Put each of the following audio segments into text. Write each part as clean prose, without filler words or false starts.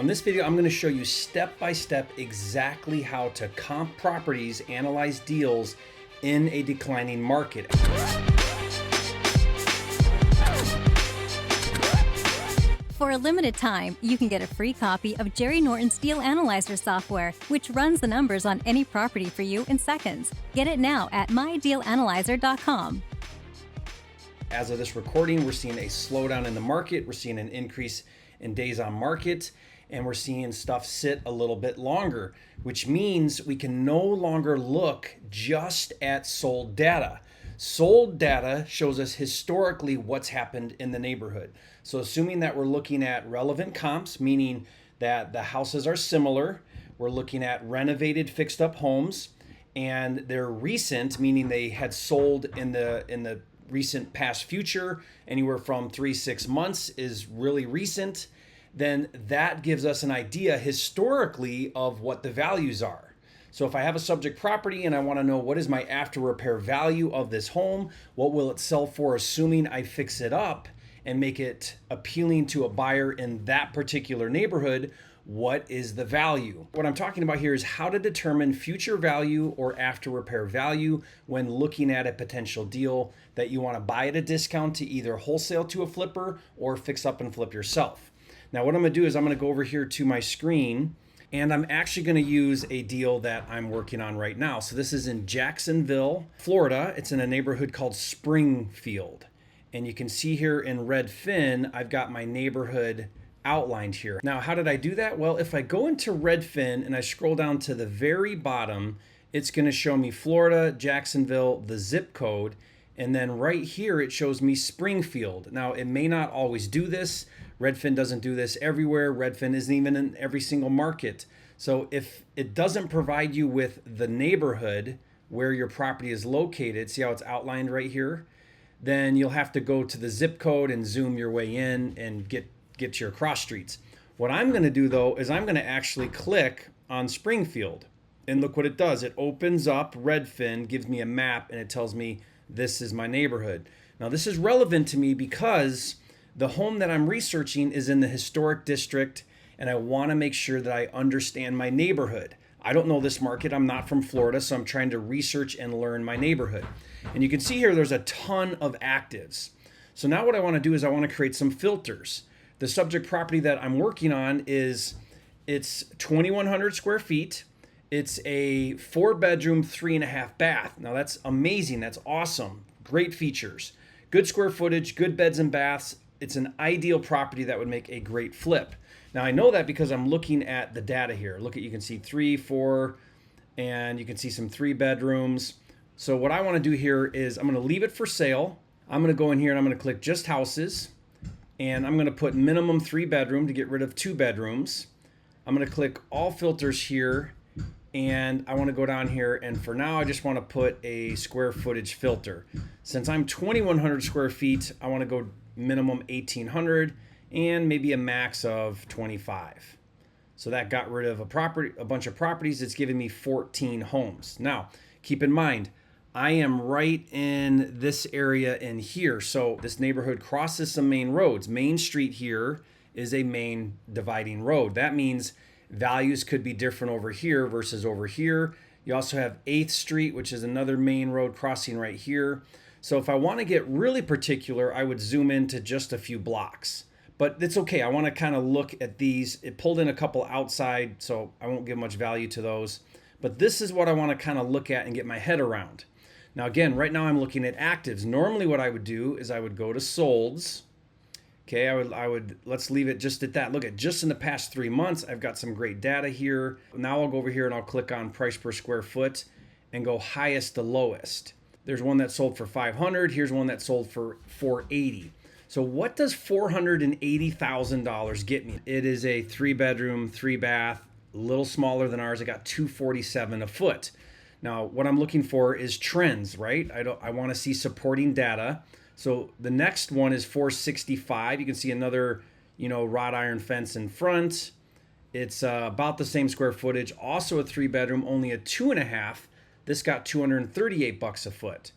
On this video, I'm going to show you step by step exactly how to comp properties, analyze deals in a declining market. For a limited time, you can get a free copy of Jerry Norton's Deal Analyzer software, which runs the numbers on any property for you in seconds. Get it now at mydealanalyzer.com. As of this recording, we're seeing a slowdown in the market. We're seeing an increase in days on market, and we're seeing stuff sit a little bit longer, which means we can no longer look just at sold data. Sold data shows us historically what's happened in the neighborhood. So assuming that we're looking at relevant comps, meaning that the houses are similar, we're looking at renovated fixed up homes, and they're recent, meaning they had sold in the recent past future, anywhere from 3-6 months is really recent, then that gives us an idea historically of what the values are. So if I have a subject property and I want to know what is my after repair value of this home, what will it sell for assuming I fix it up and make it appealing to a buyer in that particular neighborhood, what is the value? What I'm talking about here is how to determine future value or after repair value when looking at a potential deal that you want to buy at a discount to either wholesale to a flipper or fix up and flip yourself. Now what I'm going to do is I'm going to go over here to my screen, and I'm actually going to use a deal that I'm working on right now. So this is in Jacksonville, Florida. It's in a neighborhood called Springfield. And you can see here in Redfin, I've got my neighborhood outlined here. Now, how did I do that? Well, if I go into Redfin and I scroll down to the very bottom, it's going to show me Florida, Jacksonville, the zip code, and then right here it shows me Springfield. Now, it may not always do this. Redfin doesn't do this everywhere. Redfin isn't even in every single market. So if it doesn't provide you with the neighborhood where your property is located, see how it's outlined right here? Then you'll have to go to the zip code and zoom your way in and get to your cross streets. What I'm going to do though is I'm going to actually click on Springfield, and look what it does. It opens up Redfin, gives me a map, and it tells me this is my neighborhood. Now this is relevant to me because the home that I'm researching is in the historic district, and I want to make sure that I understand my neighborhood. I don't know this market. I'm not from Florida, so I'm trying to research and learn my neighborhood. And you can see here there's a ton of actives. So now what I want to do is I want to create some filters. The subject property that I'm working on it's 2,100 square feet. It's a 4-bedroom, 3.5 bath. Now that's amazing. That's awesome. Great features. Good square footage, good beds and baths. It's an ideal property that would make a great flip. Now I know that because I'm looking at the data here. Look at, you can see 3, 4, and you can see some 3 bedrooms. So what I want to do here is I'm going to leave it for sale. I'm going to go in here and I'm going to click just houses. And I'm going to put minimum 3 bedroom to get rid of 2 bedrooms. I'm going to click all filters here, and I want to go down here, and for now I just want to put a square footage filter. Since I'm 2,100 square feet, I want to go minimum 1,800 and maybe a max of 25. So that got rid of a bunch of properties. It's giving me 14 homes. Now keep in mind, I am right in this area in here. So this neighborhood crosses some main roads. Main Street here is a main dividing road. That means values could be different over here versus over here. You also have 8th Street, which is another main road crossing right here. So if I want to get really particular, I would zoom into just a few blocks. But it's okay. I want to kind of look at these. It pulled in a couple outside, so I won't give much value to those. But this is what I want to kind of look at and get my head around. Now again, right now I'm looking at actives. Normally what I would do is I would go to solds. Okay, I would let's leave it just at that. Look at just in the past 3 months, I've got some great data here. Now I'll go over here and I'll click on price per square foot and go highest to lowest. There's one that sold for $500. Here's one that sold for $480. So what does $480,000 get me? It is a 3-bedroom, 3-bath, a little smaller than ours. I got $247 a foot. Now, what I'm looking for is trends, right? I want to see supporting data. So the next one is $465. You can see another, wrought iron fence in front. It's about the same square footage. Also a 3-bedroom, only a 2.5. This got $238 a foot.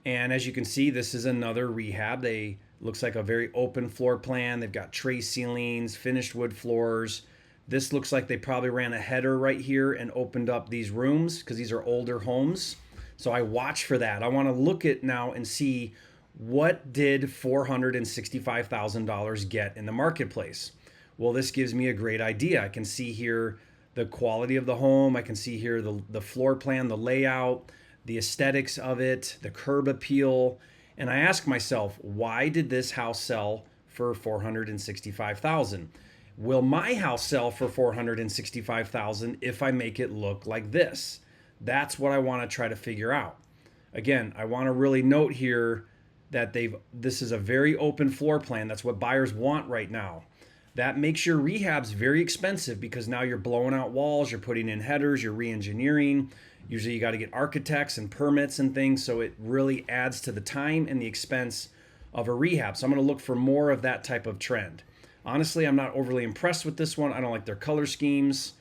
And as you can see, this is another rehab. They Looks like a very open floor plan. They've got tray ceilings, finished wood floors. This looks like they probably ran a header right here and opened up these rooms because these are older homes. So I watch for that. I want to look at now and see what did $465,000 get in the marketplace. Well, this gives me a great idea. I can see here the quality of the home. I can see here the floor plan, the layout, the aesthetics of it, the curb appeal. And I ask myself, why did this house sell for $465,000? Will my house sell for $465,000 if I make it look like this? That's what I want to try to figure out. Again, I want to really note here that this is a very open floor plan. That's what buyers want right now. That makes your rehabs very expensive because now you're blowing out walls, you're putting in headers, you're re-engineering. Usually you got to get architects and permits and things, so it really adds to the time and the expense of a rehab. So I'm going to look for more of that type of trend. Honestly, I'm not overly impressed with this one. I don't like their color schemes.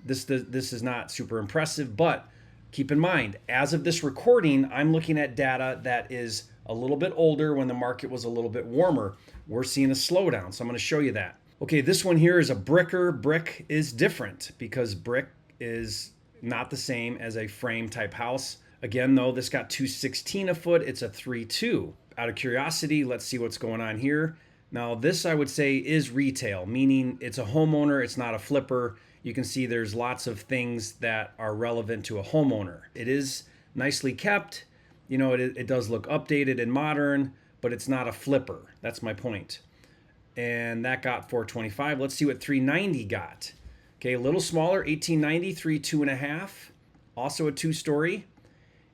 This is not super impressive, but keep in mind, as of this recording, I'm looking at data that is a little bit older when the market was a little bit warmer. We're seeing a slowdown, so I'm going to show you that. Okay, this one here is a bricker. Brick is different because brick is not the same as a frame type house. Again, though, this got $216 a foot. It's a 3.2. Out of curiosity, let's see what's going on here. Now, this I would say is retail, meaning it's a homeowner, it's not a flipper. You can see there's lots of things that are relevant to a homeowner. It is nicely kept. You know, it does look updated and modern, but it's not a flipper. That's my point. And that got $425. Let's see what 390 got. Okay, a little smaller, 1890, 3.5, also a 2-story.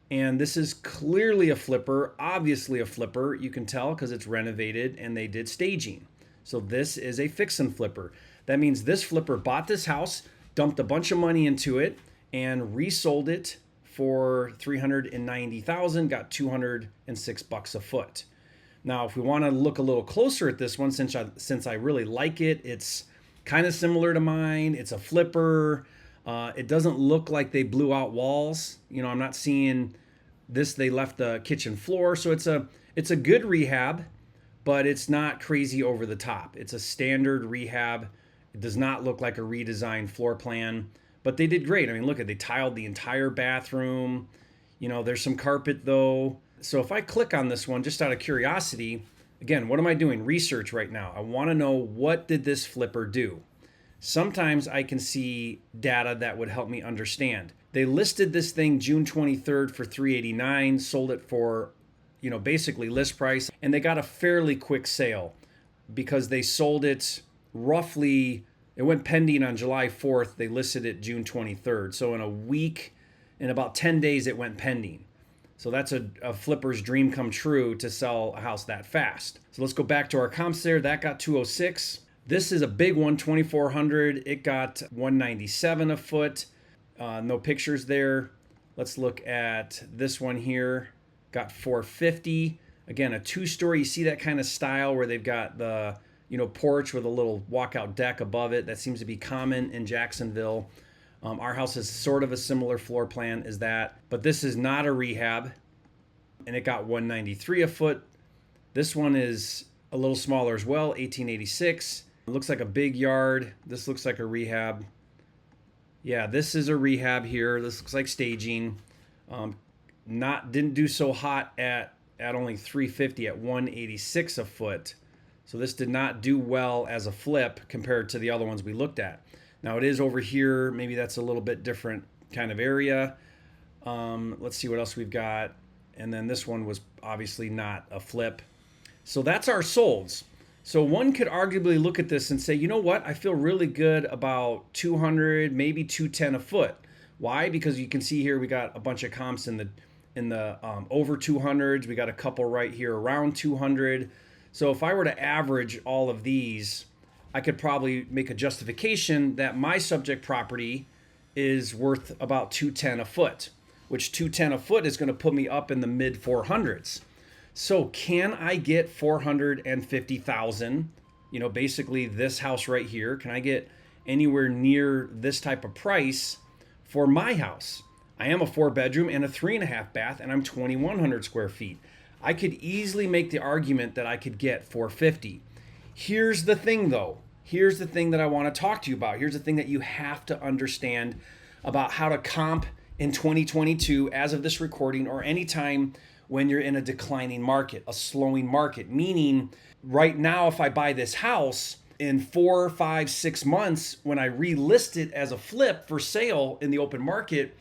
And this is clearly a flipper, obviously a flipper. You can tell because it's renovated and they did staging. So this is a fix and flipper. That means this flipper bought this house, dumped a bunch of money into it, and resold it for $390,000, got $206 a foot. Now, if we want to look a little closer at this one, since I really like it, it's kind of similar to mine. It's a flipper. It doesn't look like they blew out walls. You know, I'm not seeing this. They left the kitchen floor, so it's a good rehab, but it's not crazy over the top. It's a standard rehab. It does not look like a redesigned floor plan, but they did great. I mean, look at, they tiled the entire bathroom. You know, there's some carpet though. So if I click on this one, just out of curiosity, again, what am I doing? Research right now. I want to know, what did this flipper do? Sometimes I can see data that would help me understand. They listed this thing June 23rd for $389, sold it for, you know, basically list price, and they got a fairly quick sale because they sold it roughly, it went pending on July 4th. They listed it June 23rd. So in a week, in about 10 days, it went pending. So that's a flipper's dream come true to sell a house that fast. So let's go back to our comps there. That got 206. This is a big one, 2,400. It got 197 a foot. No pictures there. Let's look at this one here. Got 450. Again, a 2-story. You see that kind of style where they've got the, you know, porch with a little walkout deck above it. That seems to be common in Jacksonville. Our house is sort of a similar floor plan as that, but this is not a rehab, and it got 193 a foot. This one is a little smaller as well, 1886. It looks like a big yard. This looks like a rehab. Yeah, this is a rehab here. This looks like staging. Didn't do so hot at only 350 at 186 a foot. So this did not do well as a flip compared to the other ones we looked at. Now it is over here. Maybe that's a little bit different kind of area. Let's see what else we've got. And then this one was obviously not a flip. So that's our solds. So one could arguably look at this and say, you know what? I feel really good about 200, maybe 210 a foot. Why? Because you can see here we got a bunch of comps in the over 200s. We got a couple right here around 200. So if I were to average all of these, I could probably make a justification that my subject property is worth about 210 a foot, which 210 a foot is going to put me up in the mid 400s. So can I get 450,000? You know, basically this house right here. Can I get anywhere near this type of price for my house? I am a 4-bedroom and a 3.5 bath, and I'm 2,100 square feet. I could easily make the argument that I could get 450. Here's the thing though. Here's the thing that I want to talk to you about. Here's the thing that you have to understand about how to comp in 2022 as of this recording, or anytime when you're in a declining market, a slowing market. Meaning right now, if I buy this house in 4, 5, 6 months, when I relist it as a flip for sale in the open market,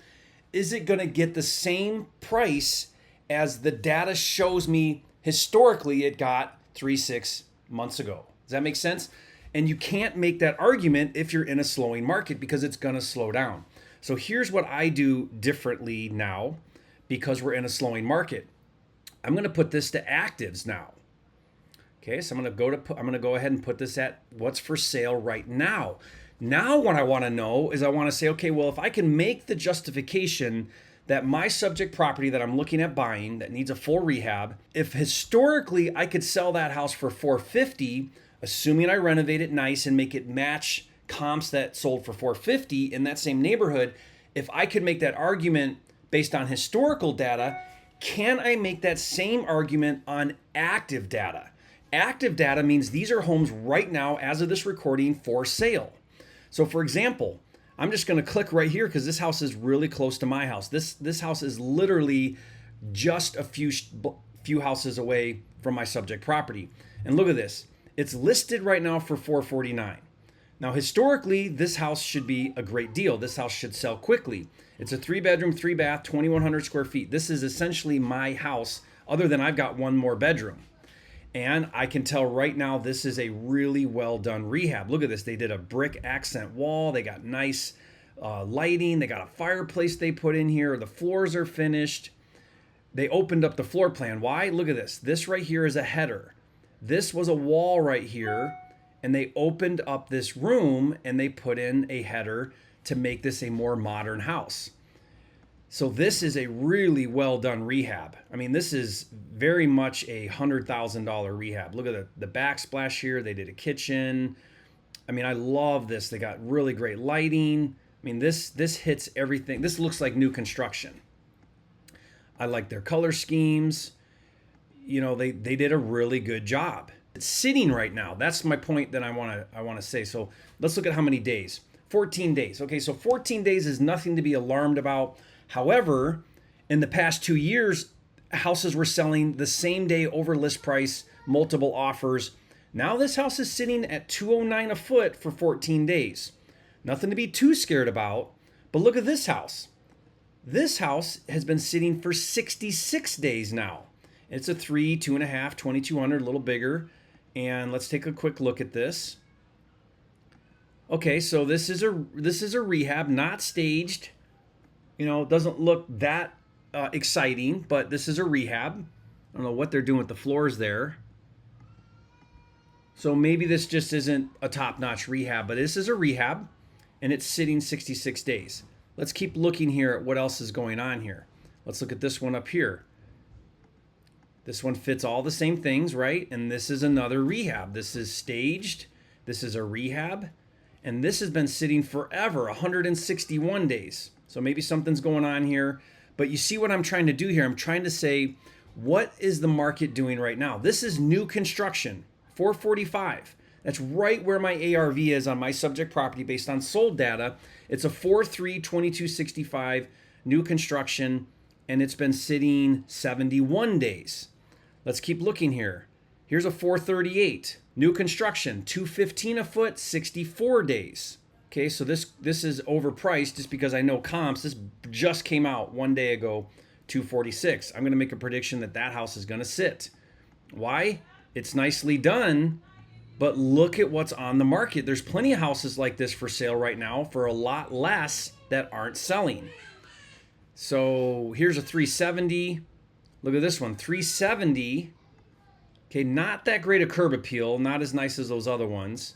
is it going to get the same price as the data shows me historically it got 3, 6 months ago? Does that make sense? And you can't make that argument if you're in a slowing market, because it's going to slow down. So here's what I do differently now because we're in a slowing market. I'm going to put this to actives now. Okay, so I'm going to go ahead and put this at what's for sale right now. Now what I want to know is I want to say, okay, well, if I can make the justification that my subject property that I'm looking at buying that needs a full rehab, if historically I could sell that house for $450, assuming I renovate it nice and make it match comps that sold for $450 in that same neighborhood, if I could make that argument based on historical data, can I make that same argument on active data? Active data means these are homes right now, as of this recording, for sale. So for example, I'm just going to click right here because this house is really close to my house. This house is literally just a few houses away from my subject property. And look at this. It's listed right now for $449. Now, historically, this house should be a great deal. This house should sell quickly. It's a 3-bedroom, 3-bath, 2,100 square feet. This is essentially my house, other than I've got one more bedroom. And I can tell right now this is a really well done rehab. Look at this. They did a brick accent wall. They got nice lighting. They got a fireplace they put in here. The floors are finished. They opened up the floor plan. Why? Look at this. This right here is a header. This was a wall right here. And they opened up this room and they put in a header to make this a more modern house. So this is a really well done rehab. I mean, this is very much a $100,000 rehab. Look at the backsplash here. They did a kitchen. I mean, I love this. They got really great lighting. I mean, this hits everything. This looks like new construction. I like their color schemes. You know, they did a really good job. It's sitting right now. That's my point that I want to say. So let's look at how many days. 14 days. Okay, so 14 days is nothing to be alarmed about. However, in the past 2 years, houses were selling the same day over list price, multiple offers. Now this house is sitting at $209 a foot for 14 days. Nothing to be too scared about. But look at this house. This house has been sitting for 66 days now. It's a 3, 2.5, 2,200, a little bigger. And let's take a quick look at this. Okay, so this is a rehab, not staged. You know, it doesn't look that exciting, but this is a rehab. I don't know what they're doing with the floors there. So maybe this just isn't a top-notch rehab, but this is a rehab, and it's sitting 66 days. Let's keep looking here at what else is going on here. Let's look at this one up here. This one fits all the same things, right? And this is another rehab. This is staged. This is a rehab. And this has been sitting forever, 161 days. So maybe something's going on here. But you see what I'm trying to do here? I'm trying to say, what is the market doing right now? This is new construction, 445. That's right where my ARV is on my subject property based on sold data. It's a 4.3, 2265 new construction, and it's been sitting 71 days. Let's keep looking here. Here's a 438 new construction, 215 a foot, 64 days. Okay, so this is overpriced just because I know comps. This just came out one day ago, 246. I'm going to make a prediction that that house is going to sit. Why? It's nicely done, but look at what's on the market. There's plenty of houses like this for sale right now for a lot less that aren't selling. So here's a 370. Look at this one, 370. Okay, not that great a curb appeal, not as nice as those other ones,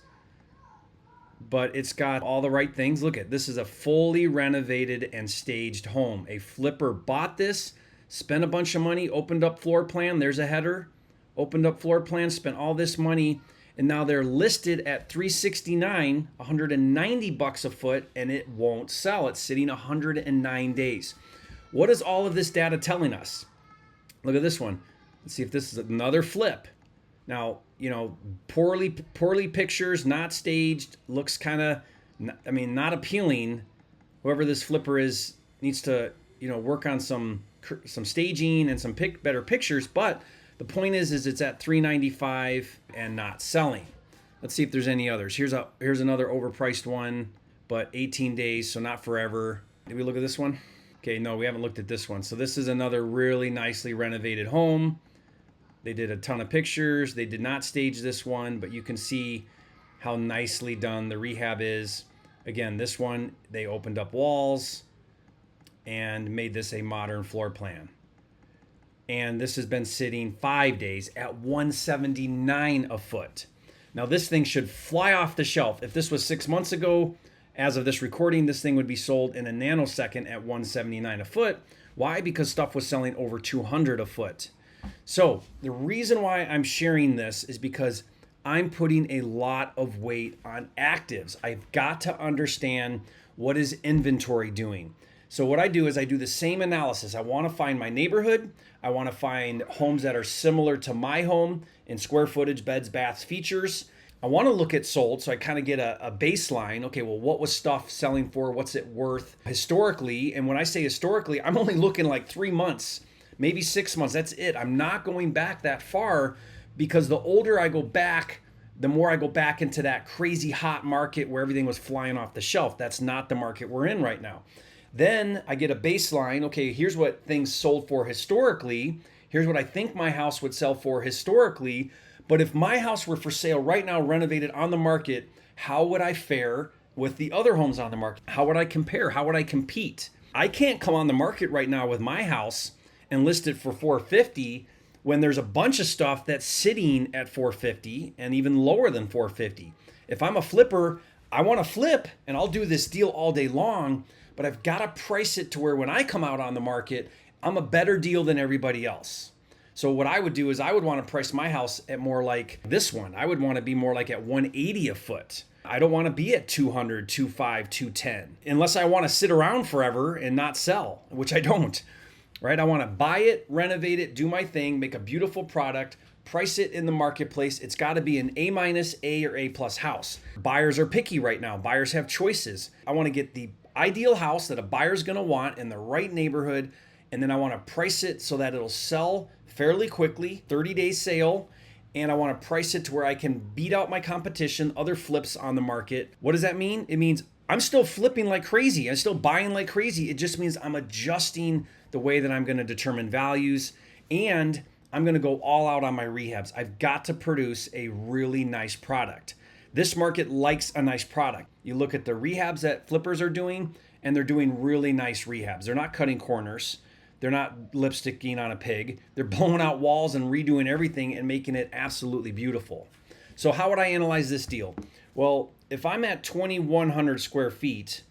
but it's got all the right things. Look at this is a fully renovated and staged home. A flipper bought this, spent a bunch of money, opened up floor plan. There's a header, opened up floor plan, spent all this money, and now they're listed at 369, 190 bucks a foot, and it won't sell. It's sitting 109 days. What is all of this data telling us? Look at this one. Let's see if this is another flip. Now, poorly pictures, not staged, looks kind of, not appealing. Whoever this flipper is needs to, work on some staging and some better pictures. But the point is it's at $395 and not selling. Let's see if there's any others. Here's another overpriced one, but 18 days, so not forever. Did we look at this one? Okay, no, we haven't looked at this one. So this is another really nicely renovated home. They did a ton of pictures. They did not stage this one, but you can see how nicely done the rehab is. Again, this one, they opened up walls and made this a modern floor plan. And this has been sitting 5 days at $179 a foot. Now this thing should fly off the shelf. If this was 6 months ago, as of this recording, this thing would be sold in a nanosecond at $179 a foot. Why? Because stuff was selling over $200 a foot. So the reason why I'm sharing this is because I'm putting a lot of weight on actives. I've got to understand what is inventory doing. So what I do is I do the same analysis. I want to find my neighborhood. I want to find homes that are similar to my home in square footage, beds, baths, features. I want to look at sold, so I kind of get a baseline. Okay, well, what was stuff selling for? What's it worth historically? And when I say historically, I'm only looking like 3 months. Maybe 6 months, that's it. I'm not going back that far because the older I go back, the more I go back into that crazy hot market where everything was flying off the shelf. That's not the market we're in right now. Then I get a baseline. Okay, here's what things sold for historically. Here's what I think my house would sell for historically. But if my house were for sale right now, renovated on the market, how would I fare with the other homes on the market? How would I compare? How would I compete? I can't come on the market right now with my house and list it for $450 when there's a bunch of stuff that's sitting at $450 and even lower than $450. If I'm a flipper, I want to flip and I'll do this deal all day long, but I've got to price it to where when I come out on the market, I'm a better deal than everybody else. So what I would do is I would want to price my house at more like this one. I would want to be more like at $180 a foot. I don't want to be at $200, $205, $210, unless I want to sit around forever and not sell, which I don't. Right? I want to buy it, renovate it, do my thing, make a beautiful product, price it in the marketplace. It's got to be an A-, A, or A+ house. Buyers are picky right now. Buyers have choices. I want to get the ideal house that a buyer's going to want in the right neighborhood, and then I want to price it so that it'll sell fairly quickly, 30-day sale, and I want to price it to where I can beat out my competition, other flips on the market. What does that mean? It means I'm still flipping like crazy. I'm still buying like crazy. It just means I'm adjusting the way that I'm going to determine values, and I'm going to go all out on my rehabs. I've got to produce a really nice product. This market likes a nice product. You look at the rehabs that flippers are doing, and they're doing really nice rehabs. They're not cutting corners. They're not lipsticking on a pig. They're blowing out walls and redoing everything and making it absolutely beautiful. So how would I analyze this deal? Well, if I'm at 2,100 square feet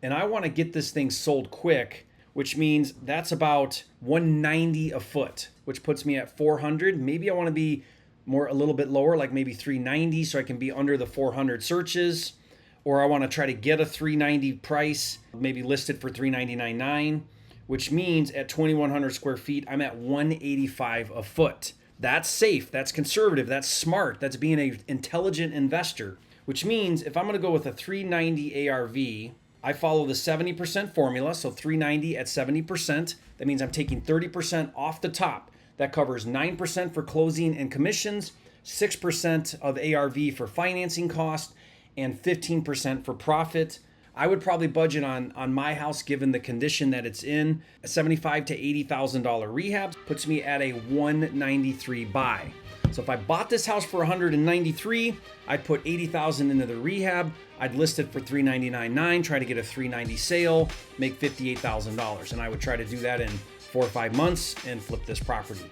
and I want to get this thing sold quick, which means that's about $190 a foot, which puts me at 400. Maybe I want to be a little bit lower, like maybe 390, so I can be under the 400 searches, or I want to try to get a 390 price, maybe listed for 399.9, which means at 2,100 square feet, I'm at 185 a foot. That's safe, that's conservative, that's smart, that's being an intelligent investor, which means if I'm going to go with a 390 ARV, I follow the 70% formula, so 390 at 70%. That means I'm taking 30% off the top. That covers 9% for closing and commissions, 6% of ARV for financing cost, and 15% for profit. I would probably budget on my house, given the condition that it's in. A $75,000 to $80,000 rehab puts me at a 193 buy. So if I bought this house for 193, I'd put 80,000 into the rehab. I'd list it for 399.9, try to get a 390 sale, make $58,000. And I would try to do that in 4 or 5 months and flip this property.